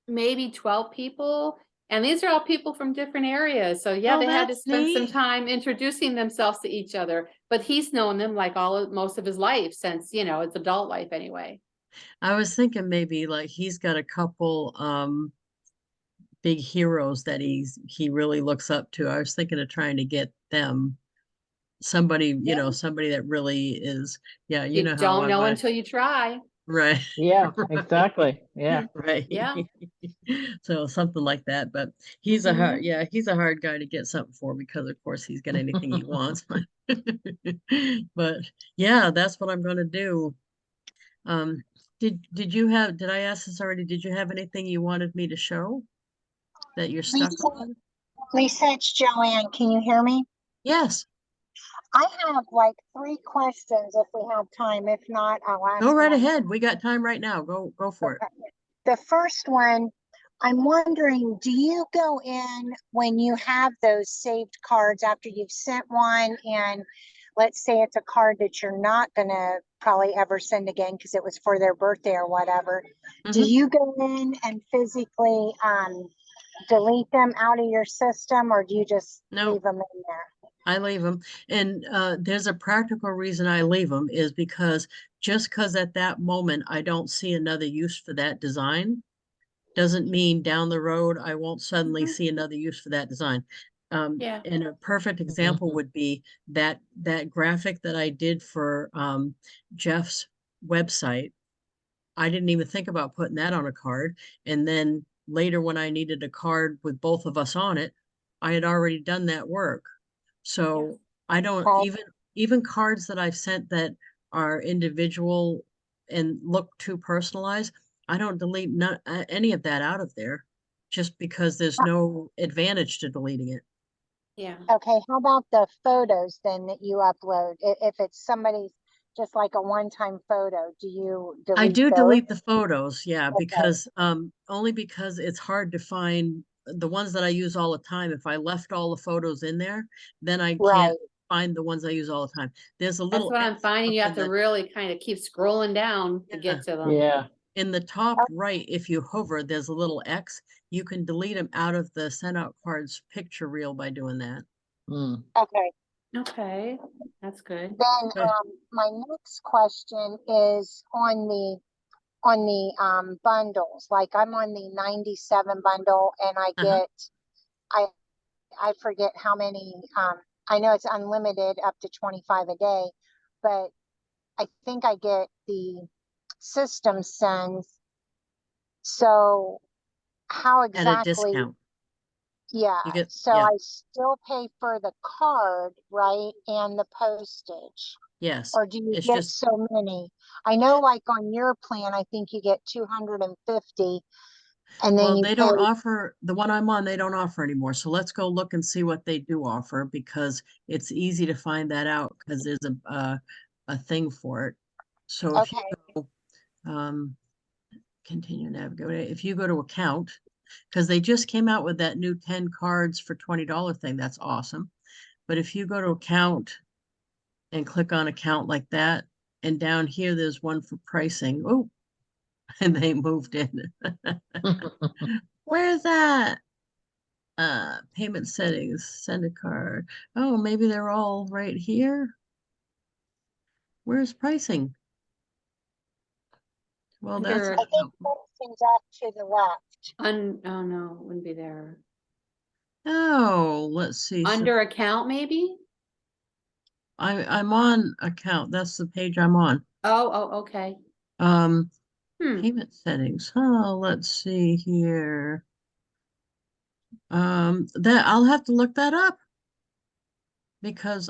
maybe 12 people, and these are all people from different areas. So yeah, Oh, they had to that's spend some neat. time introducing themselves to each other, but he's known them like most of his life since, it's adult life anyway. I was thinking maybe like he's got a couple big heroes that he really looks up to. I was thinking of trying to get them somebody, Yeah. somebody that really is, yeah, you You know how don't I'm know a until you try. right. Yeah, Right. exactly. Yeah. Right. Yeah. So something like that. But he's a hard, yeah, he's a hard guy to get something for because of course he's got anything he wants. But yeah, that's what I'm gonna do. Um, did I ask this already? Did you have anything you wanted me to show that you're stuck Lisa, on? Lisa, it's Joanne. Can you hear me? Yes, I have like three questions if we have time. If not, I'll go ask right them. ahead. We got time right now. Go for it. The first one, I'm wondering, do you go in when you have those saved cards after you've sent one and let's say it's a card that you're not going to probably ever send again because it was for their birthday or whatever. Do Mhm. you go in and physically delete them out of your system or do you just No, leave them in there? I leave them. And there's a practical reason I leave them is because just because at that moment I don't see another use for that design doesn't mean down the road I won't suddenly see another use for that design. Yeah. And a perfect example would be that graphic that I did for Jeff's website. I didn't even think about putting that on a card. And then later when I needed a card with both of us on it, I had already done that work. So I don't Okay. even cards that I've sent that are individual and look too personalized, I don't delete any of that out of there just because there's no advantage to deleting it. Yeah. Okay, how about the photos then that you upload? If it's somebody's just like a one-time photo, do you I delete do those? delete the photos, yeah, Okay, because only because it's hard to find the ones that I use all the time. If I left all the photos in there, then I right. can't find the ones I use all the time. There's a That's little what I'm X finding. up You have in to the really kind of keep scrolling down to yeah, get to them. Yeah. in the top right, if you hover, there's a little X. You can delete them out of the send out cards picture reel by doing that. Mm. Okay, Okay, that's good. then Good. my next question is on the bundles. Like I'm on the 97 bundle and I Uh-huh. get I I forget how many I know it's unlimited up to 25 a day, but I think I get the system sends. So how At a exactly? discount. Yeah, You get, so yeah, I still pay for the card, right, and the postage, yes. or do you It's get just, so many? I know like on your plan, I think you get 250 and then well, you they pay, don't offer, the one I'm on, they don't offer anymore. So let's go look and see what they do offer because it's easy to find that out because there's a thing for it. So if you okay, go, continue navigate, if you go to account, because they just came out with that new 10 cards for $20 thing. That's awesome. But if you go to account and click on account like that, and down here, there's one for pricing. Oh, and they moved in. Where's that? Payment settings, send a card. Oh, maybe they're all right here. Where's pricing? Well, that's Under- I think pricing's off to the left. Oh no, it wouldn't be there. oh, let's see. So Under account, maybe? I'm on account. That's the page I'm on. Oh, okay. Um, Hmm, payment settings. Oh, let's see here. That I'll have to look that up because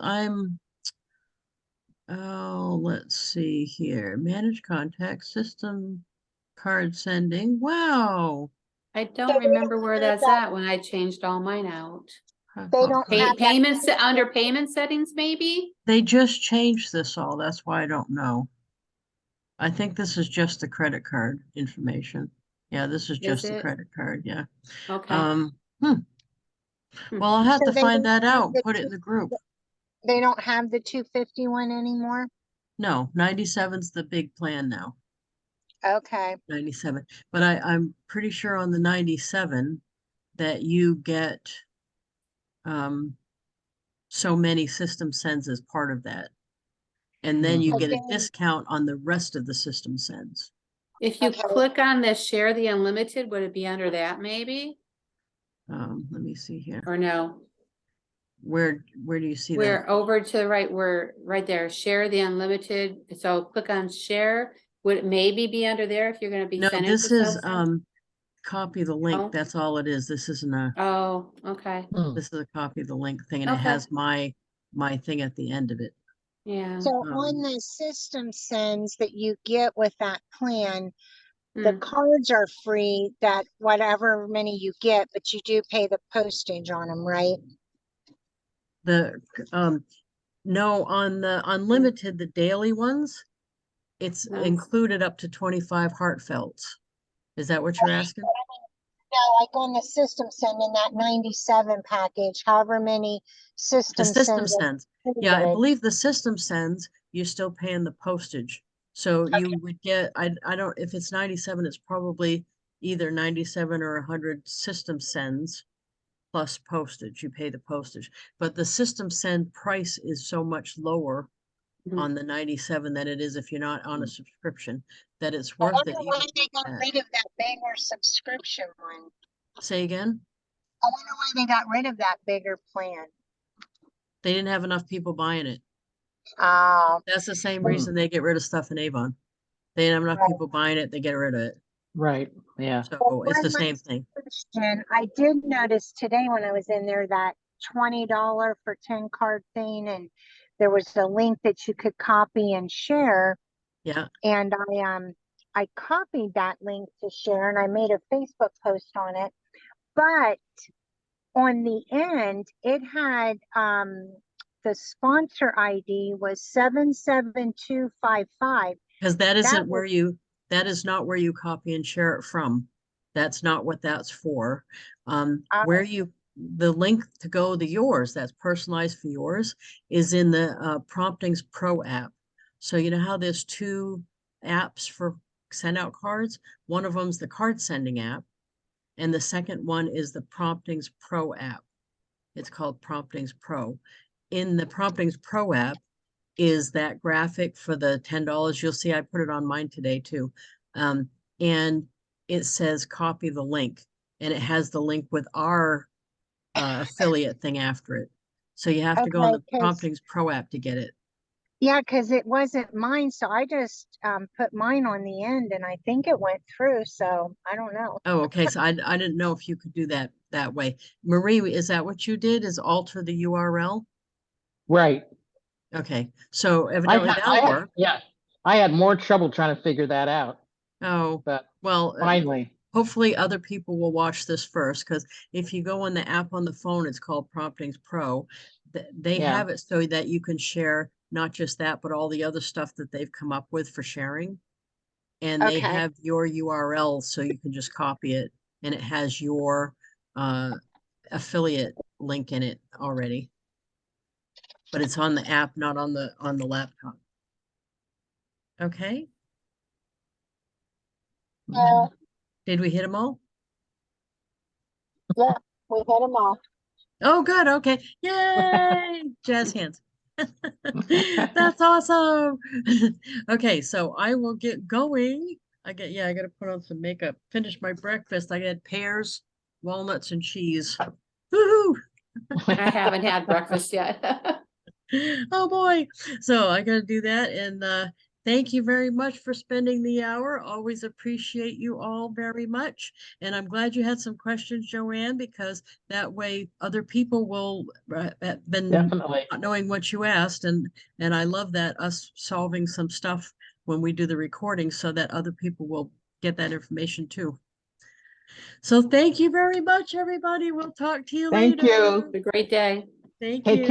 oh, let's see here. Manage contact system card sending. Wow. I So don't they remember don't where have that's that- at when I changed all mine out. They don't have that. Payments, under payment settings, maybe? They just changed this all. That's why I don't know. I think this is just the credit card information. Yeah, this is just the it? credit card. Yeah. Okay. Hmm. Hmm. Well, I'll have So to they find don't that have out and the put it in the group. They don't have the 250 one anymore? No, 97's the big plan now. Okay. 97. But I'm pretty sure on the 97 that you get so many system sends as part of that. And then you Mhm. get a Okay. discount on the rest of the system sends. If you Okay. click on this share the unlimited, would it be under that maybe? Let me see here. Or no? Where do you see that? We're over to the right, we're right there, share the unlimited. So click on share. Would it maybe be under there if you're gonna be No, sending? this to is someone? copy the link. Oh. That's all it is. This isn't a Oh, okay, Hmm. this is a copy of the link thing, and it Okay. has my thing at the end of it. yeah. So on Um, the system sends that you get with that plan, the Hmm. cards are free, that whatever many you get, but you do pay the postage on them, right? the no, on the unlimited, the daily ones, it's No. included up to 25 heartfelts. Is that what you're asking? No, like on the system send in that 97 package, however many The system system sends. are sends. Yeah, I included. believe the system sends, you're still paying the postage. So you would get, I don't, if it's 97, it's probably either 97 or 100 system sends plus postage. You pay the postage. But the system send price is so much lower Mhm. on the 97 than it is if you're not on a subscription, that it's I worth it. wonder why even they got that. rid of that bigger subscription one. Say again? I wonder why they got rid of that bigger plan. They didn't have enough people buying it. Oh, That's the same Hmm. reason they get rid of stuff in Avon. They didn't have enough Right. people buying it, they get rid of it. Right, yeah. well, So it's the one same last thing. question. I did notice today when I was in there that $20 for 10 card thing, and there was a link that you could copy and share. Yeah. And I copied that link to share and I made a Facebook post on it. But on the end, it had the sponsor ID was 77255. Because that That isn't was where that is not where you copy and share it from. That's not what that's for. Where the link to go to yours, that's personalized for yours, is in the Promptings Pro app. So you know how there's two apps for send out cards? One of them's the card sending app, and the second one is the Promptings Pro app. It's called Promptings Pro. In the Promptings Pro app is that graphic for the $10. You'll see I put it on mine today too. And it says copy the link, and it has the link with our affiliate thing after it. So you have to go on okay, the 'cause Promptings Pro app to get it. yeah, because it wasn't mine, so I just put mine on the end, and I think it went through. So I don't know. Oh, okay. So I didn't know if you could do that way. Marie, is that what you did? Is alter the URL? Right. Okay. So I evidently had, that'll work. yeah, I had more trouble trying to figure that out, Oh, but well, finally, hopefully other people will watch this first, because if you go on the app on the phone, it's called Promptings Pro. They yeah. have it so that you can share not just that, but all the other stuff that they've come up with for sharing. And they Okay. have your URL, so you can just copy it and it has your affiliate link in it already. But it's on the app, not on the laptop. Okay, Yeah, did we hit them all? yeah, we hit them all. Oh, good. Okay. Yay! Jazz hands. That's awesome. Okay, so I will get going. I gotta put on some makeup, finish my breakfast. I got pears, walnuts, and cheese. Woohoo! I haven't had breakfast yet. Oh boy. So I gotta do that. And thank you very much for spending the hour. Always appreciate you all very much. And I'm glad you had some questions, Joanne, because that way other people will have been Definitely. not knowing what you asked. And I love that, us solving some stuff when we do the recording so that other people will get that information too. So thank you very much, everybody. We'll talk to you Thank later. you. A great day. Thank Take you. care.